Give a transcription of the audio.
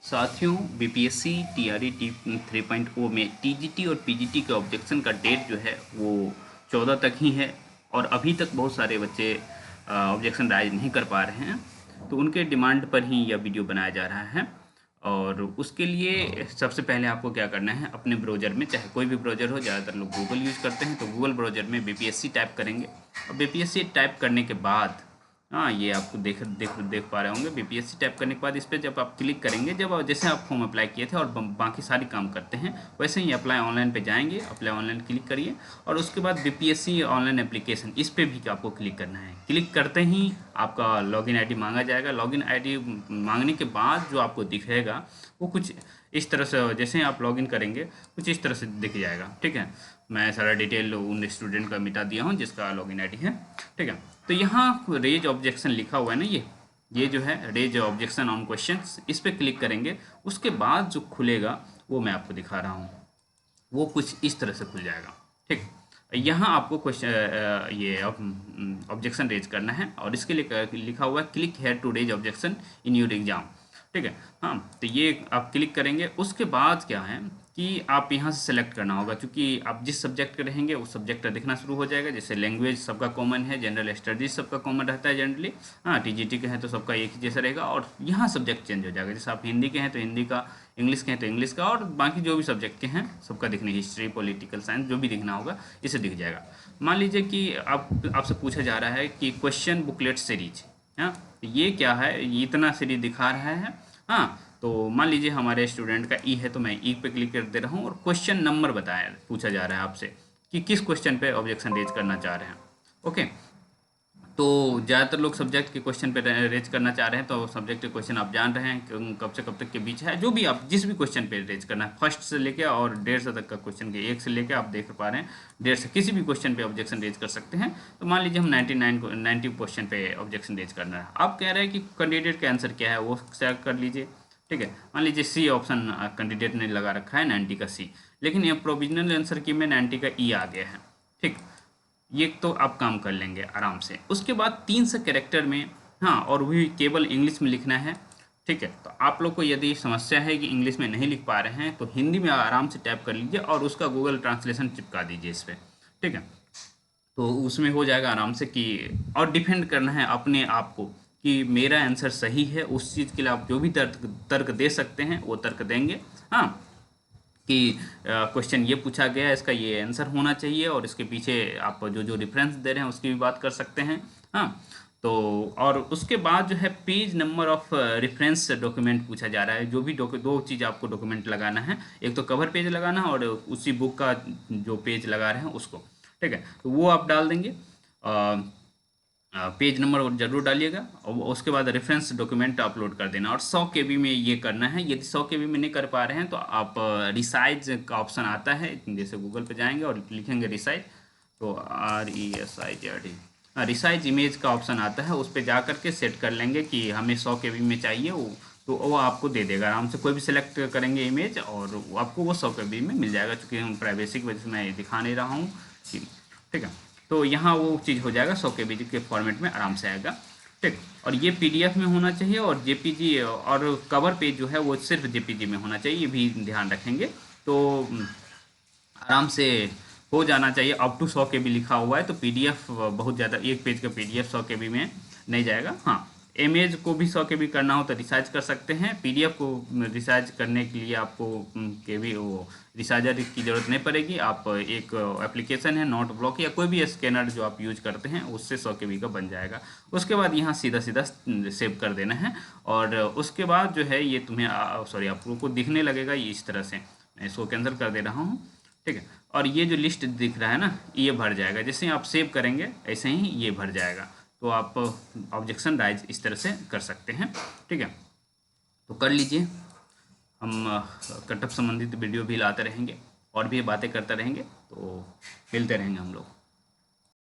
साथियों, BPSC TRE T 3.0 में TGT और पीजीटी के ऑब्जेक्शन का डेट जो है वो 14 तक ही है और अभी तक बहुत सारे बच्चे ऑब्जेक्शन राइज नहीं कर पा रहे हैं। तो उनके डिमांड पर ही यह वीडियो बनाया जा रहा है। और उसके लिए सबसे पहले आपको क्या करना है, अपने ब्राउज़र में, चाहे कोई भी ब्राउज़र हो, ज़्यादातर लोग गूगल यूज़ करते हैं, तो गूगल ब्राउज़र में बीपीएससी टाइप करेंगे। और बीपीएससी टाइप करने के बाद ये आपको देख पा रहे होंगे। बीपीएससी टाइप करने के बाद इस पर जब आप क्लिक करेंगे, जैसे आप फॉर्म अप्लाई किए थे और बाकी सारी काम करते हैं वैसे ही अप्लाई ऑनलाइन पे जाएंगे। अप्लाई ऑनलाइन क्लिक करिए और उसके बाद बीपीएससी ऑनलाइन एप्लीकेशन, इस पर भी आपको क्लिक करना है। क्लिक करते ही आपका लॉगिन आईडी मांगा जाएगा। लॉगिन आईडी मांगने के बाद जो आपको दिखेगा वो कुछ इस तरह से, जैसे आप लॉगिन करेंगे कुछ इस तरह से दिख जाएगा। ठीक है, मैं सारा डिटेल उन स्टूडेंट का मिटा दिया हूँ जिसका लॉगिन आईडी है। ठीक है, तो यहाँ रेज ऑब्जेक्शन लिखा हुआ है ना, ये जो है रेज ऑब्जेक्शन ऑन क्वेश्चंस, इस पर क्लिक करेंगे। उसके बाद जो खुलेगा वो मैं आपको दिखा रहा हूँ, वो कुछ इस तरह से खुल जाएगा। ठीक, यहाँ आपको क्वेश्चन ये ऑब्जेक्शन रेज करना है और इसके लिए लिखा हुआ है click here to raise objection in your exam. ठीक है, हाँ, तो ये आप क्लिक करेंगे। उसके बाद क्या है कि आप यहाँ से सेलेक्ट करना होगा, क्योंकि आप जिस सब्जेक्ट के रहेंगे उस सब्जेक्ट का दिखना शुरू हो जाएगा। जैसे लैंग्वेज सबका कॉमन है, जनरल स्टडीज सबका कॉमन रहता है जनरली। हाँ, टीजीटी के हैं तो सबका एक ही जैसा रहेगा। और यहाँ सब्जेक्ट चेंज हो जाएगा, जैसे आप हिंदी के हैं तो हिंदी का, इंग्लिश के हैं तो इंग्लिश का, और बाकी जो भी सब्जेक्ट के हैं सबका दिखने, हिस्ट्री, पॉलिटिकल साइंस, जो भी दिखना होगा इसे दिख जाएगा। मान लीजिए कि आपसे पूछा जा रहा है कि क्वेश्चन बुकलेट सीरीज, हाँ, ये क्या है, ये इतना सीरीज दिखा रहा है। हाँ, तो मान लीजिए हमारे स्टूडेंट का ई है तो मैं ई पे क्लिक कर दे रहा हूँ और क्वेश्चन नंबर बताया, पूछा जा रहा है आपसे कि किस क्वेश्चन पे ऑब्जेक्शन रेज करना चाह रहे हैं। ओके, तो ज़्यादातर लोग सब्जेक्ट के क्वेश्चन पे रेज करना चाह रहे हैं। तो सब्जेक्ट के क्वेश्चन आप जान रहे हैं कि कब से कब तक के बीच है, जो भी आप जिस भी क्वेश्चन पे रेज करना है, फर्स्ट से लेके और 150 तक का क्वेश्चन के, एक से लेके आप देख पा रहे हैं 150 से किसी भी क्वेश्चन पे ऑब्जेक्शन रेज कर सकते हैं। तो मान लीजिए हम 90 क्वेश्चन पे ऑब्जेक्शन रेज करना है। आप कह रहे हैं कि कैंडिडेट का आंसर क्या है वो सेलेक्ट कर लीजिए। ठीक है, मान लीजिए सी ऑप्शन कैंडिडेट ने लगा रखा है 90 का सी, लेकिन ये प्रोविजनल आंसर की में 90 का ई आ गया है। ठीक, ये तो आप काम कर लेंगे आराम से। उसके बाद 300 कैरेक्टर में, हाँ, और भी केवल इंग्लिश में लिखना है। ठीक है, तो आप लोग को यदि समस्या है कि इंग्लिश में नहीं लिख पा रहे हैं तो हिंदी में आराम से टाइप कर लीजिए और उसका गूगल ट्रांसलेशन चिपका दीजिए इस पर। ठीक है, तो उसमें हो जाएगा आराम से कि, और डिफेंड करना है अपने आप को कि मेरा आंसर सही है। उस चीज़ के लिए आप जो भी तर्क तर्क दे सकते हैं वो तर्क देंगे। हाँ, कि क्वेश्चन ये पूछा गया है, इसका ये आंसर होना चाहिए, और इसके पीछे आप जो जो रेफरेंस दे रहे हैं उसकी भी बात कर सकते हैं। हाँ, तो और उसके बाद जो है page number of reference document पूछा जा रहा है। जो भी दो चीज़ आपको डॉक्यूमेंट लगाना है, एक तो कवर पेज लगाना है और उसी बुक का जो पेज लगा रहे हैं उसको। ठीक है, तो वो आप डाल देंगे। पेज नंबर जरूर डालिएगा और उसके बाद रेफरेंस डॉक्यूमेंट अपलोड कर देना। और 100 केबी में ये करना है। यदि 100 केबी में नहीं कर पा रहे हैं तो आप रिसाइज का ऑप्शन आता है, जैसे गूगल पे जाएंगे और लिखेंगे रिसाइज, तो RESIZ, रिसाइज इमेज का ऑप्शन आता है, उस पर जा करके सेट कर लेंगे कि हमें 100 केबी में चाहिए वो, तो वो आपको दे देगा आराम से। कोई भी सिलेक्ट करेंगे इमेज और आपको वो 100 केबी में मिल जाएगा, क्योंकि हम प्राइवेसी की वजह से मैं दिखा नहीं रहा हूँ। ठीक है, तो यहाँ वो चीज़ हो जाएगा 100 केबी के फॉर्मेट में आराम से आएगा। ठीक, और ये पीडीएफ में होना चाहिए और जेपीजी, और कवर पेज जो है वो सिर्फ जेपीजी में होना चाहिए, ये भी ध्यान रखेंगे। तो आराम से हो जाना चाहिए। अप टू 100 केबी लिखा हुआ है, तो पीडीएफ बहुत ज़्यादा, एक पेज का पीडीएफ 100 केबी में नहीं जाएगा। हाँ, इमेज को भी 100 केबी करना हो तो रिसाइज कर सकते हैं। पीडीएफ को रिसाइज करने के लिए आपको केबी वो रिसाइजर की ज़रूरत नहीं पड़ेगी। आप एक एप्लीकेशन है नोट ब्लॉक या कोई भी स्कैनर जो आप यूज करते हैं उससे 100 केबी का बन जाएगा। उसके बाद यहाँ सीधा सीधा सेव कर देना है। और उसके बाद जो है ये तुम्हें सॉरी, आप लोग को दिखने लगेगा ये इस तरह से। मैं इसको कैंसिल कर दे रहा हूँ। ठीक है, और ये जो लिस्ट दिख रहा है ना, ये भर जाएगा। जैसे आप सेव करेंगे ऐसे ही ये भर जाएगा। तो आप ऑब्जेक्शन राइज इस तरह से कर सकते हैं। ठीक है, तो कर लीजिए। हम कटअप संबंधित वीडियो भी लाते रहेंगे और भी बातें करते रहेंगे, तो मिलते रहेंगे हम लोग।